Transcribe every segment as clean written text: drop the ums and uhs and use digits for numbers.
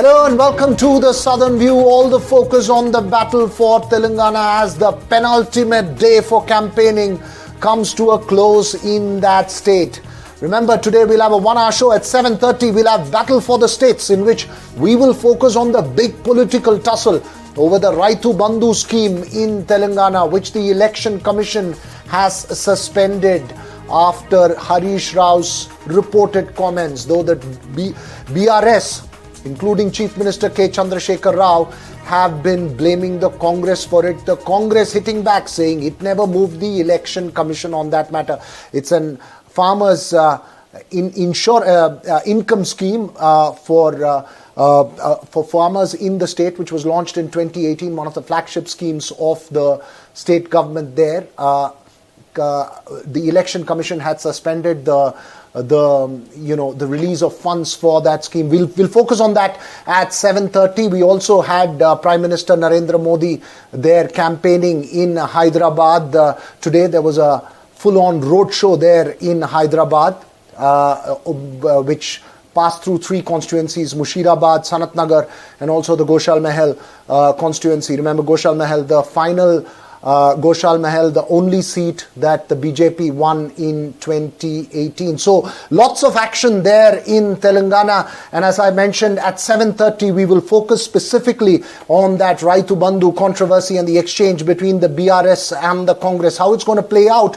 Hello and welcome to the Southern View. All the focus on the battle for Telangana as the penultimate day for campaigning comes to a close in that state. Remember, today we'll have a 1-hour show at 7:30. We'll have Battle for the States, in which we will focus on the big political tussle over the Raitu Bandhu scheme in Telangana, which the Election Commission has suspended after Harish Rao's reported comments. Though the BRS, including Chief Minister K. Chandrasekhar Rao, have been blaming the Congress for it. The Congress hitting back, saying it never moved the Election Commission on that matter. It's an farmers' income scheme for farmers in the state, which was launched in 2018, one of the flagship schemes of the state government there. The Election Commission had suspended the release of funds for that scheme. We'll focus on that at 7:30. We also had Prime Minister Narendra Modi there campaigning in Hyderabad. Today there was a full-on roadshow there in Hyderabad, which passed through three constituencies: Mushirabad, Sanat Nagar, and also the Goshal Mahal constituency. Remember, Goshal Mahal, the final Goshal Mahal, the only seat that the BJP won in 2018. So lots of action there in Telangana, and as I mentioned, at 7:30 we will focus specifically on that Raitu Bandhu controversy and the exchange between the BRS and the Congress, how it's going to play out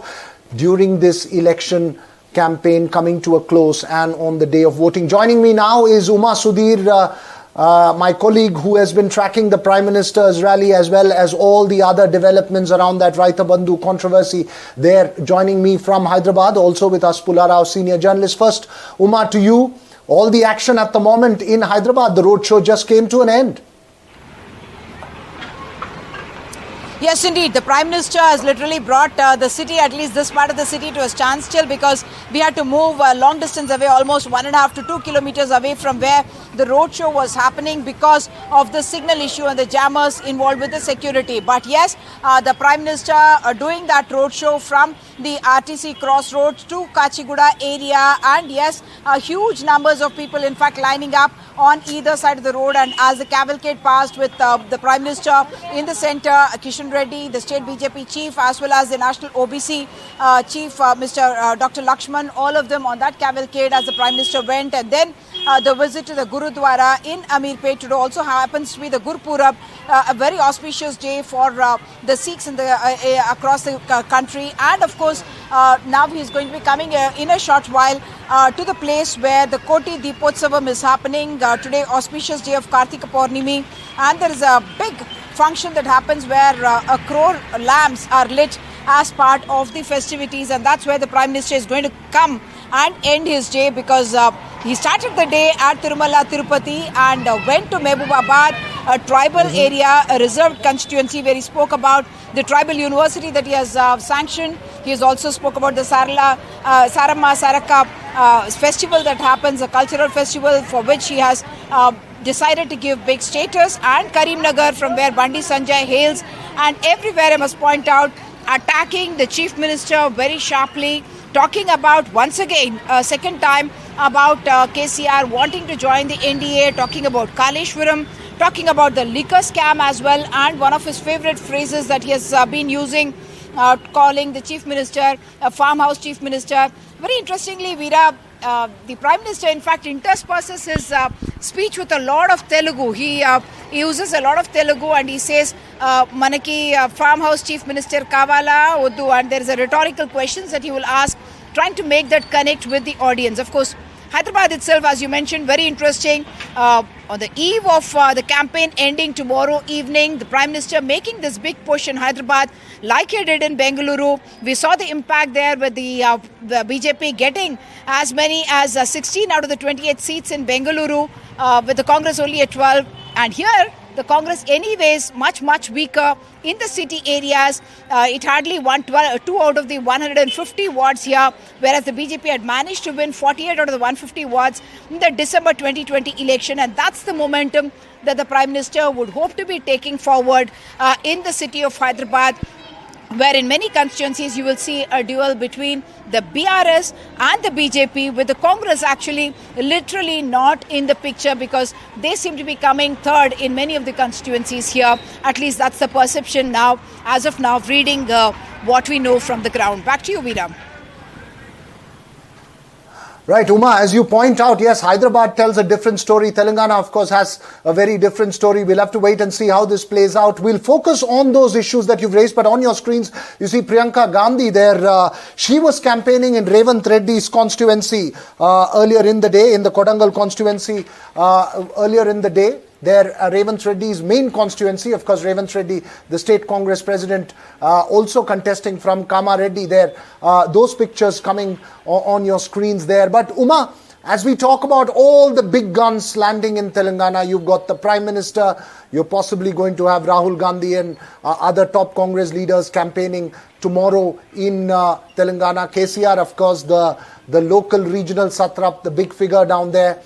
during this election campaign coming to a close and on the day of voting. Joining me now is Uma Sudhir, my colleague who has been tracking the Prime Minister's rally as well as all the other developments around that Raitu Bandhu controversy. They're joining me from Hyderabad, also with us Pula Rao, senior journalist. First, Uma, to you, all the action at the moment in Hyderabad, the roadshow just came to an end. Yes, indeed. The Prime Minister has literally brought the city, at least this part of the city, to a standstill because we had to move a long distance away, almost 1.5 to 2 kilometers away from where the roadshow was happening because of the signal issue and the jammers involved with the security. But yes, the Prime Minister doing that roadshow from the RTC crossroads to Kachiguda area, and yes, huge numbers of people in fact lining up on either side of the road. And as the cavalcade passed with the Prime Minister in the center, Kishan Reddy, the state BJP chief, as well as the national OBC chief, Mr. Dr. Lakshman, all of them on that cavalcade as the Prime Minister went. And then the visit to the Gurudwara in Ameerpet today also happens to be the Gurpurab, a very auspicious day for the Sikhs in the across the country. And of course, now he is going to be coming in a short while to the place where the Koti Deepotsavam is happening today, auspicious day of Kartika Purnimi, and there is a big function that happens where 1 crore lamps are lit as part of the festivities, and that's where the Prime Minister is going to come and end his day, because he started the day at Tirumala Tirupati and went to Mehbubabad, a tribal area, a reserved constituency, where he spoke about the tribal university that he has sanctioned. He has also spoke about the Saramma Saraka festival that happens, a cultural festival for which he has decided to give big status, and Karimnagar, from where Bandi Sanjay hails, and everywhere I must point out, attacking the Chief Minister very sharply, talking about once again, second time, about KCR wanting to join the NDA, talking about Kaleshwaram, talking about the liquor scam as well, and one of his favorite phrases that he has been using, calling the Chief Minister a farmhouse Chief Minister. Very interestingly, Veera, the Prime Minister in fact intersperses his speech with a lot of Telugu. He uses a lot of Telugu and he says, Manaki farmhouse Chief Minister Kavala Uddu, and there is a rhetorical questions that he will ask, trying to make that connect with the audience. Of course, Hyderabad itself, as you mentioned, very interesting. On the eve of the campaign ending tomorrow evening, the Prime Minister making this big push in Hyderabad like he did in Bengaluru. We saw the impact there with the BJP getting as many as 16 out of the 28 seats in Bengaluru, with the Congress only at 12. And here, the Congress anyways much weaker in the city areas. It hardly won 2 out of the 150 wards here, whereas the BJP had managed to win 48 out of the 150 wards in the December 2020 election. And that's the momentum that the Prime Minister would hope to be taking forward in the city of Hyderabad. where in many constituencies you will see a duel between the BRS and the BJP, with the Congress actually literally not in the picture because they seem to be coming third in many of the constituencies here. At least that's the perception now, as of now, reading what we know from the ground. Back to you, Veeram. Right, Uma, as you point out, yes, Hyderabad tells a different story. Telangana, of course, has a very different story. We'll have to wait and see how this plays out. We'll focus on those issues that you've raised, but on your screens, you see Priyanka Gandhi there. She was campaigning in Revant Reddy's constituency earlier in the day, in the Kodangal constituency earlier in the day. There, Revant Reddy's main constituency, of course, Revant Reddy, the state Congress president, also contesting from Kamareddy there. Those pictures coming on your screens there. But Uma, as we talk about all the big guns landing in Telangana, you've got the Prime Minister, you're possibly going to have Rahul Gandhi and other top Congress leaders campaigning tomorrow in Telangana. KCR, of course, the local regional satrap, the big figure down there.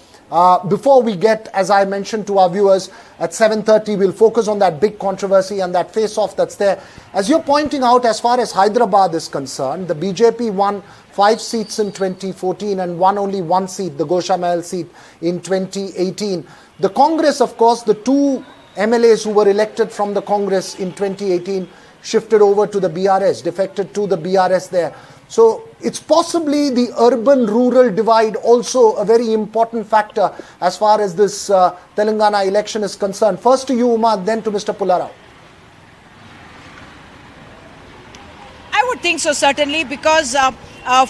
Before we get, as I mentioned to our viewers, at 7:30, we'll focus on that big controversy and that face-off that's there. As you're pointing out, as far as Hyderabad is concerned, the BJP won 5 seats in 2014 and won only 1 seat, the Gosha Mahal seat, in 2018. The Congress, of course, the 2 MLAs who were elected from the Congress in 2018 shifted over to the BRS, defected to the BRS there. So it's possibly the urban-rural divide also a very important factor as far as this Telangana election is concerned. First to you, Uma, then to Mr. Pullarao. I would think so, certainly, because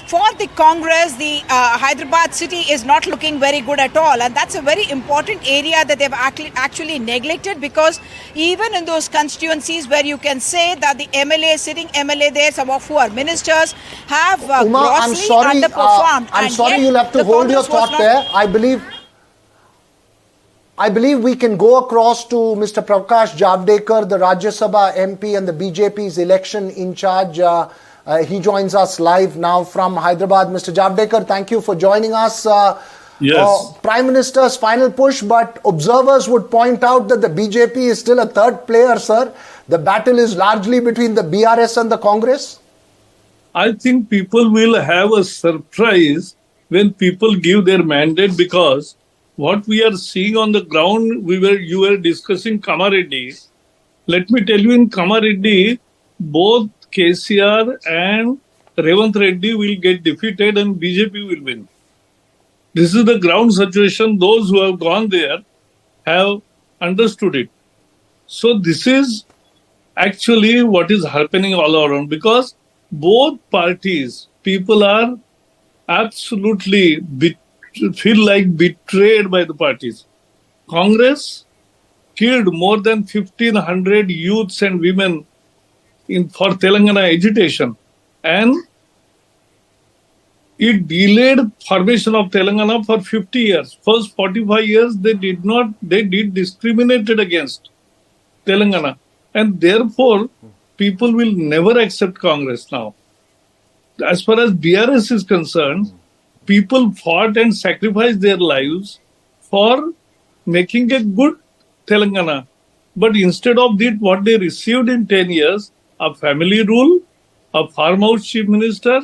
for the Congress, the Hyderabad city is not looking very good at all. And that's a very important area that they've actually neglected, because even in those constituencies where you can say that the MLA, sitting MLA there, some of who are ministers, have grossly underperformed. I'm sorry, you'll have to hold your thought there. I believe we can go across to Mr. Prakash Javdekar, the Rajya Sabha MP and the BJP's election in charge. He joins us live now from Hyderabad. Mr. Javdekar, thank you for joining us. Yes. Prime Minister's final push, but observers would point out that the BJP is still a third player, sir. The battle is largely between the BRS and the Congress. I think people will have a surprise when people give their mandate, because what we are seeing on the ground, you were discussing Kamareddy. Let me tell you, in Kamareddy, both KCR and Revant Reddy will get defeated and BJP will win. This is the ground situation. Those who have gone there have understood it. So this is actually what is happening all around, because both parties, people are absolutely feel like betrayed by the parties. Congress killed more than 1,500 youths and women for Telangana agitation, and it delayed formation of Telangana for 50 years. First 45 years they did discriminated against Telangana, and therefore people will never accept Congress now. As far as BRS is concerned, people fought and sacrificed their lives for making a good Telangana. But instead of that, what they received in 10 years, a family rule, a farmhouse chief minister,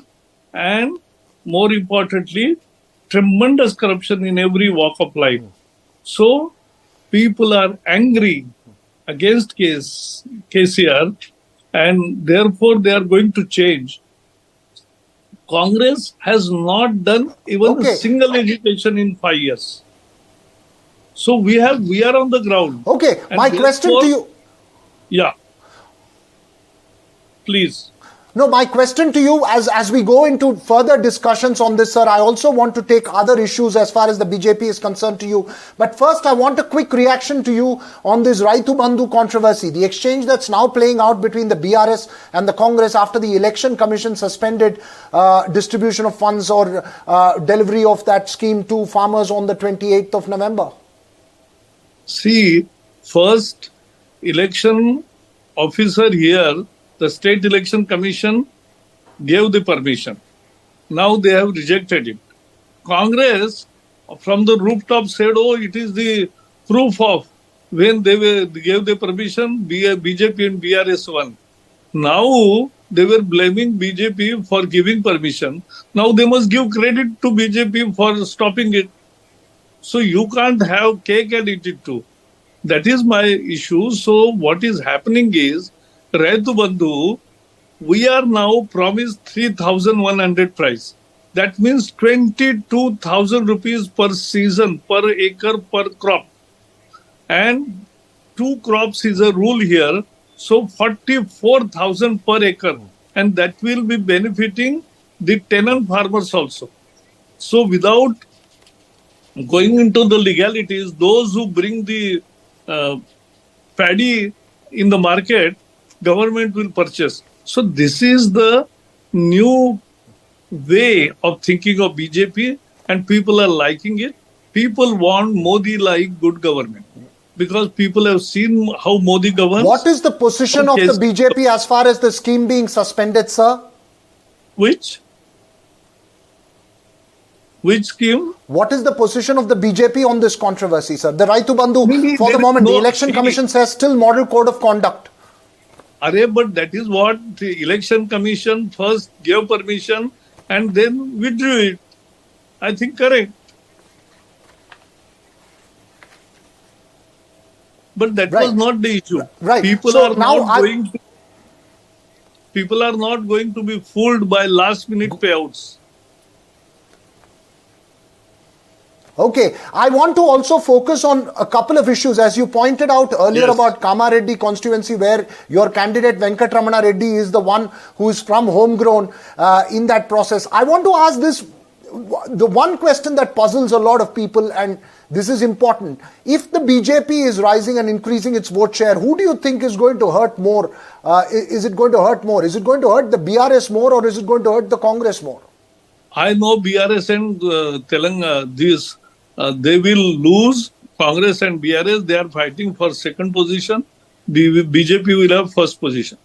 and more importantly, tremendous corruption in every walk of life. So people are angry against KCR, and therefore they are going to change. Congress has not done even a single agitation in 5 years. So we are on the ground. Okay, and my question to you. Yeah. Please. No, my question to you, as we go into further discussions on this, sir, I also want to take other issues as far as the BJP is concerned to you. But first, I want a quick reaction to you on this Raitu Bandhu controversy, the exchange that's now playing out between the BRS and the Congress after the Election Commission suspended distribution of funds or delivery of that scheme to farmers on the 28th of November. See, first election officer here, the State Election Commission gave the permission. Now they have rejected it. Congress from the rooftop said, oh, it is the proof of when they gave the permission, BJP and BRS won. Now they were blaming BJP for giving permission. Now they must give credit to BJP for stopping it. So you can't have cake and eat it too. That is my issue. So what is happening is, Raitu Bandhu, we are now promised 3,100 price. That means 22,000 rupees per season, per acre, per crop. And 2 crops is a rule here. So 44,000 per acre. And that will be benefiting the tenant farmers also. So without going into the legalities, those who bring the paddy in the market, government will purchase. So this is the new way of thinking of BJP, and people are liking it. People want Modi-like good government because people have seen how Modi governs. What is the position of the BJP as far as the scheme being suspended, sir? Which scheme? What is the position of the BJP on this controversy, sir? The Raitu Bandhu, for the moment, the Election Commission says still model code of conduct. But that is what the Election Commission first gave permission and then withdrew it. I think correct. But that was not the issue. Right. People are not going to be fooled by last minute payouts. Okay, I want to also focus on a couple of issues. As you pointed out earlier about Kamareddy constituency, where your candidate Venkatramana Reddy is the one who is from homegrown in that process. I want to ask this, the one question that puzzles a lot of people, and this is important. If the BJP is rising and increasing its vote share, who do you think is going to hurt more? Is it going to hurt more? Is it going to hurt the BRS more, or is it going to hurt the Congress more? I know BRS and Telangana, they will lose. Congress and BRS, they are fighting for second position. BJP will have first position.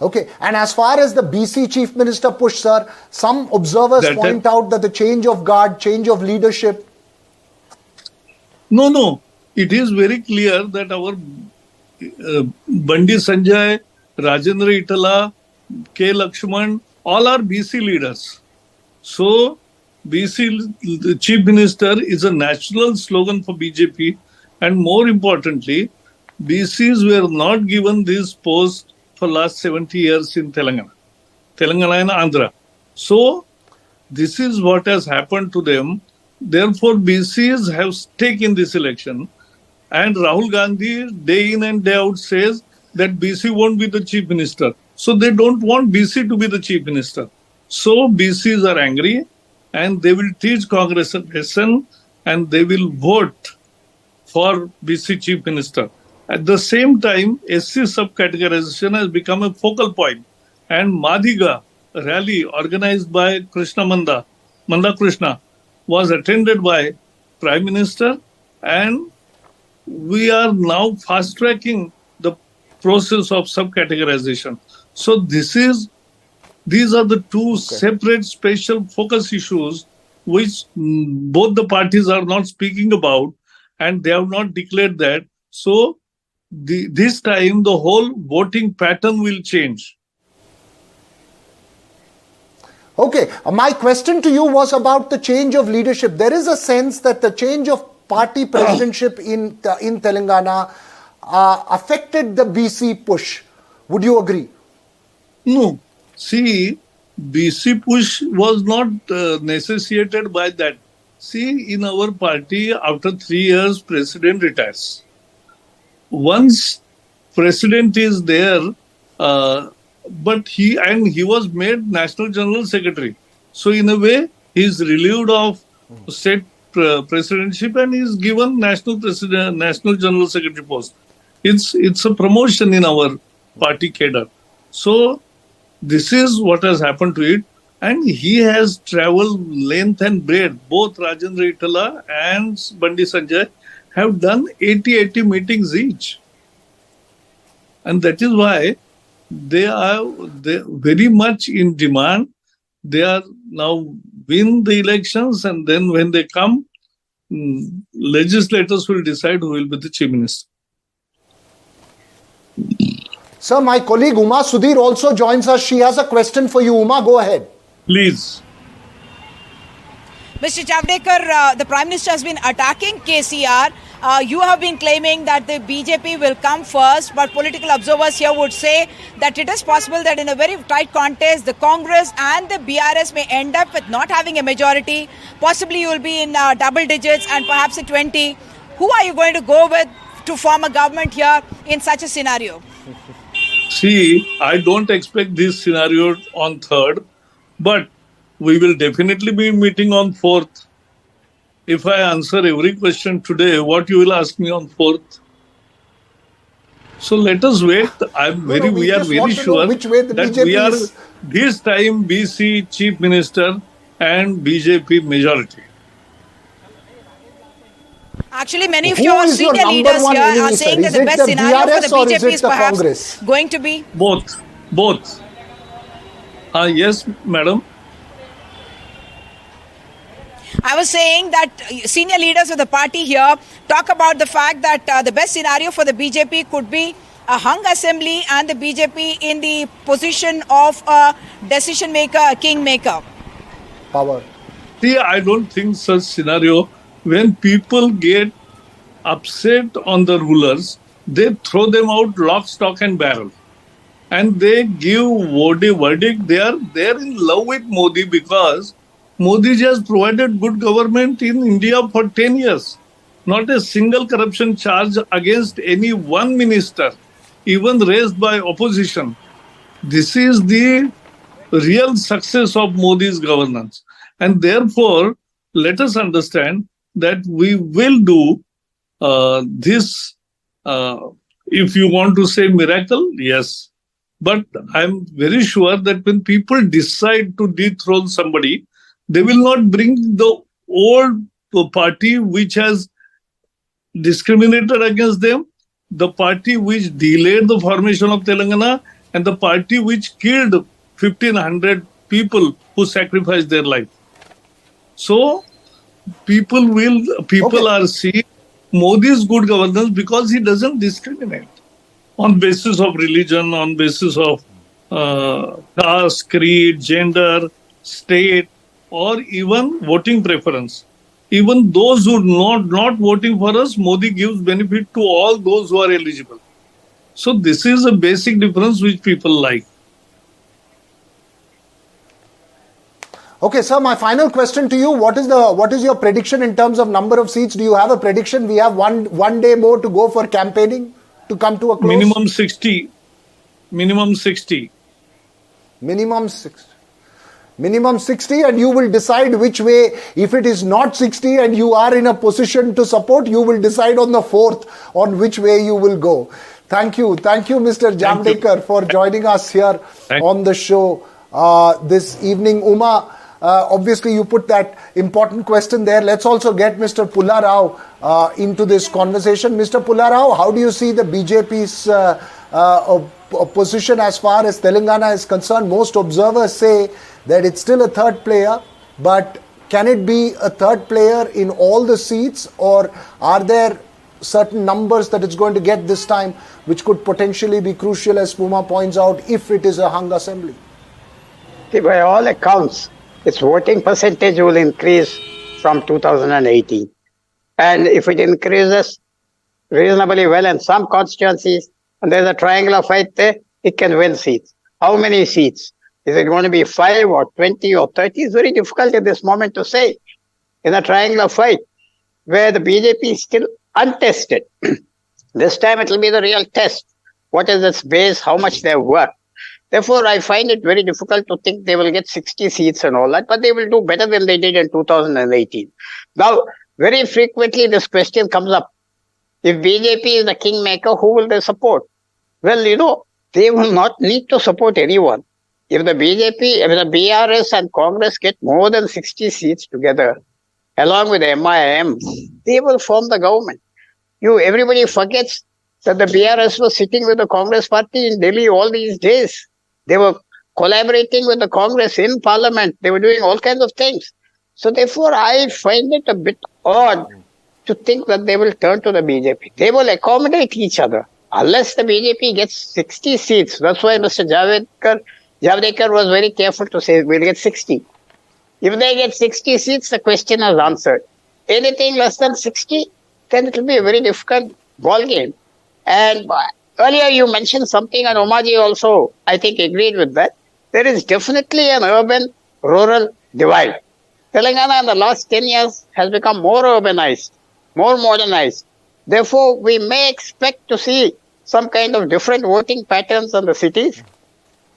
Okay, and as far as the BC Chief Minister push, sir, some observers point out that the change of guard, change of leadership. No. It is very clear that our Bandi Sanjay, Rajendra Itala, K. Lakshman, all are BC leaders. So, BC Chief Minister is a national slogan for BJP, and more importantly, BCs were not given this post for last 70 years in Telangana and Andhra. So, this is what has happened to them. Therefore, BCs have stake in this election, and Rahul Gandhi day in and day out says that BC won't be the Chief Minister. So, they don't want BC to be the Chief Minister. So BCs are angry and they will teach Congress a lesson and they will vote for BC Chief Minister. At the same time, SC subcategorization has become a focal point, and Madhiga rally organized by Manda Krishna was attended by Prime Minister, and we are now fast tracking the process of subcategorization. So these are the two separate special focus issues which both the parties are not speaking about, and they have not declared that. So this time the whole voting pattern will change. Okay, my question to you was about the change of leadership. There is a sense that the change of party presidentship in Telangana affected the BC push. Would you agree? No. See, BC push was not necessitated by that. See, in our party, after 3 years, president retires. Once president is there, but he was made National General Secretary. So in a way, he is relieved of state presidency and is given National General Secretary post. It's a promotion in our party cadre. So this is what has happened to it, and he has traveled length and breadth. Both Rajendra Itala and Bandi Sanjay have done 80 meetings each, and that is why they are very much in demand. They are now win the elections, and then when they come, legislators will decide who will be the Chief Minister. Sir, my colleague Uma Sudhir also joins us. She has a question for you. Uma, go ahead. Please. Mr. Javdekar, the Prime Minister has been attacking KCR. You have been claiming that the BJP will come first, but political observers here would say that it is possible that in a very tight contest, the Congress and the BRS may end up with not having a majority. Possibly you will be in double digits and perhaps a 20. Who are you going to go with to form a government here in such a scenario? See, I don't expect this scenario on 3rd, but we will definitely be meeting on 4th. If I answer every question today, what you will ask me on 4th? So let us wait. We are very sure that we are this time BC Chief Minister and BJP majority. Actually, many of your senior leaders here are saying that the best scenario for the BJP is perhaps going to be... Both. Yes, madam. I was saying that senior leaders of the party here talk about the fact that the best scenario for the BJP could be a hung assembly and the BJP in the position of a decision maker, a kingmaker. Power. See, I don't think such scenario. When people get upset on the rulers, they throw them out lock, stock and barrel. And they give verdict. They are in love with Modi because Modi has provided good government in India for 10 years. Not a single corruption charge against any one minister, even raised by opposition. This is the real success of Modi's governance. And therefore, let us understand that we will do this, if you want to say miracle, yes. But I'm very sure that when people decide to dethrone somebody, they will not bring the old party which has discriminated against them, the party which delayed the formation of Telangana, and the party which killed 1,500 people who sacrificed their life. So, people are seeing Modi's good governance because he doesn't discriminate on basis of religion, on basis of caste, creed, gender, state, or even voting preference. Even those who are not voting for us, Modi gives benefit to all those who are eligible. So this is a basic difference which people like. Okay, sir, my final question to you. What is your prediction in terms of number of seats? Do you have a prediction? We have one day more to go for campaigning to come to a close. Minimum 60. Minimum 60. Minimum 60, and you will decide which way. If it is not 60 and you are in a position to support, you will decide on the 4th on which way you will go. Thank you, Mr. Javdekar, for joining us here on the show this evening. Uma, obviously you put that important question there. Let's also get Mr. Pulla Rao into this conversation. Mr. Pulla Rao, how do you see the BJP's position as far as Telangana is concerned? Most observers say that it's still a third player, but can it be a third player in all the seats, or are there certain numbers that it's going to get this time which could potentially be crucial, as Puma points out, if it is a hung assembly? See, by all accounts, its voting percentage will increase from 2018. And if it increases reasonably well in some constituencies, and there's a triangular fight there, it can win seats. How many seats? Is it going to be 5 or 20 or 30? It's very difficult at this moment to say. In a triangular fight, where the BJP is still untested, this time it will be the real test. What is its base? How much they work? Therefore, I find it very difficult to think they will get 60 seats and all that, but they will do better than they did in 2018. Now, very frequently this question comes up. If BJP is the kingmaker, who will they support? Well, they will not need to support anyone. If the BRS and Congress get more than 60 seats together, along with MIM, they will form the government. Everybody forgets that the BRS was sitting with the Congress party in Delhi all these days. They were collaborating with the Congress in Parliament. They were doing all kinds of things. So therefore, I find it a bit odd to think that they will turn to the BJP. They will accommodate each other. unless the BJP gets 60 seats, that's why Mr. Javdekar was very careful to say we'll get 60. If they get 60 seats, the question is answered. Anything less than 60, then it will be a very difficult ball game. And earlier you mentioned something, and Umaji also, I think, agreed with that. There is definitely an urban-rural divide. Telangana in the last 10 years has become more urbanized, more modernized. Therefore, we may expect to see some kind of different voting patterns in the cities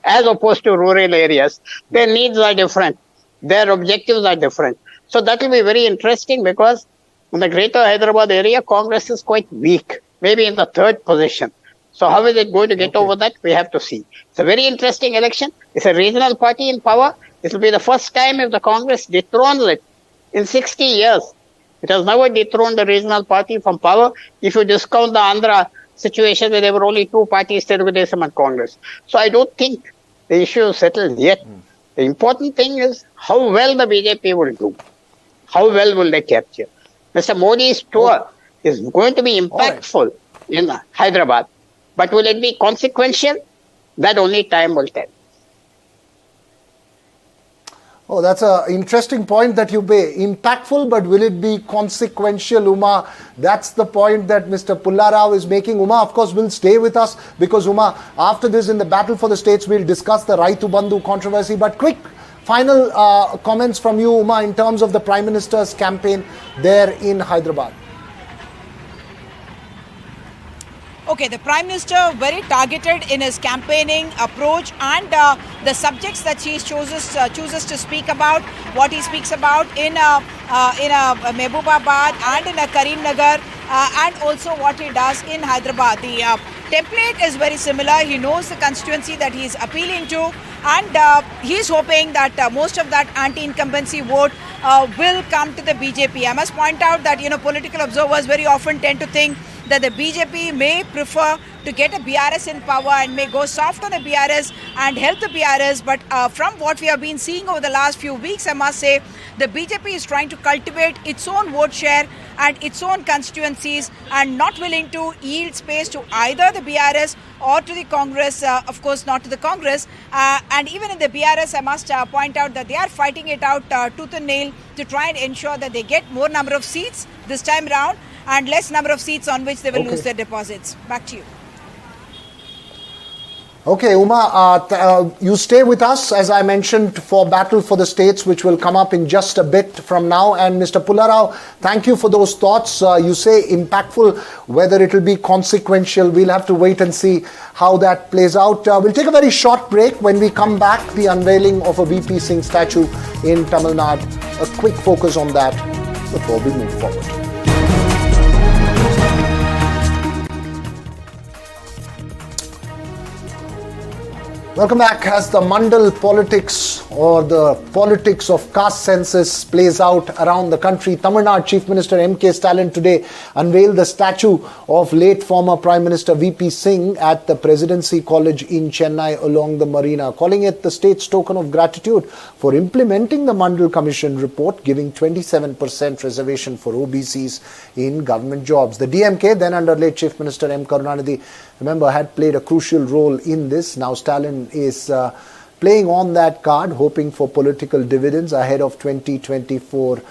as opposed to rural areas. Their needs are different. Their objectives are different. So that will be very interesting because in the greater Hyderabad area, Congress is quite weak, maybe in the third position. So how is it going to get over that? We have to see. It's a very interesting election. It's a regional party in power. It will be the first time if the Congress dethrones it in 60 years. It has never dethroned the regional party from power. If you discount the Andhra situation where there were only two parties, Telugu Desam and Congress. So I don't think the issue is settled yet. The important thing is how well the BJP will do. How well will they capture? Mr. Modi's tour is going to be impactful in Hyderabad. But will it be consequential? That only time will tell. Oh, that's an interesting point that you made. Impactful, but will it be consequential, Uma? That's the point that Mr. Pullarao is making. Uma, of course, will stay with us because, Uma, after this, in the battle for the states, we'll discuss the Raitu Bandhu controversy. But quick final comments from you, Uma, in terms of the Prime Minister's campaign there in Hyderabad. Okay, the Prime Minister very targeted in his campaigning approach and the subjects that he chooses to speak about, what he speaks about in Mehboobabaad and in Karimnagar and also what he does in Hyderabad. The template is very similar. He knows the constituency that he is appealing to and he is hoping that most of that anti-incumbency vote will come to the BJP. I must point out that, political observers very often tend to think that the BJP may prefer to get a BRS in power and may go soft on the BRS and help the BRS. But from what we have been seeing over the last few weeks, I must say, the BJP is trying to cultivate its own vote share and its own constituencies and not willing to yield space to either the BRS or to the Congress, of course not to the Congress. And even in the BRS, I must point out that they are fighting it out tooth and nail to try and ensure that they get more number of seats this time round and less number of seats on which they will lose their deposits. Back to you. Okay, Uma, you stay with us, as I mentioned, for Battle for the States, which will come up in just a bit from now. And Mr. Pullarao, thank you for those thoughts. You say impactful, whether it will be consequential. We'll have to wait and see how that plays out. We'll take a very short break. When we come back, the unveiling of a VP Singh statue in Tamil Nadu. A quick focus on that before we move forward. Welcome back. As the Mandal politics or the politics of caste census plays out around the country, Tamil Nadu Chief Minister M.K. Stalin today unveiled the statue of late former Prime Minister V.P. Singh at the Presidency College in Chennai along the marina, calling it the state's token of gratitude for implementing the Mandal Commission report, giving 27% reservation for OBCs in government jobs. The DMK, then under late Chief Minister M. Karunanidhi, remember, had played a crucial role in this. Now Stalin is playing on that card, hoping for political dividends ahead of 2024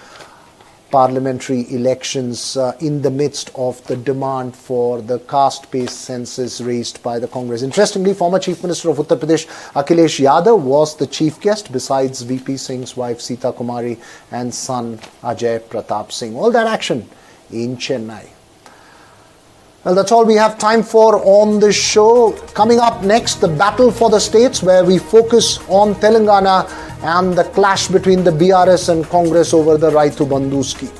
parliamentary elections in the midst of the demand for the caste-based census raised by the Congress. Interestingly, former Chief Minister of Uttar Pradesh Akhilesh Yadav was the chief guest besides VP Singh's wife Sita Kumari and son Ajay Pratap Singh. All that action in Chennai. Well, that's all we have time for on this show. Coming up next, the battle for the states, where we focus on Telangana and the clash between the BRS and Congress over the Raitu Bandhu scheme.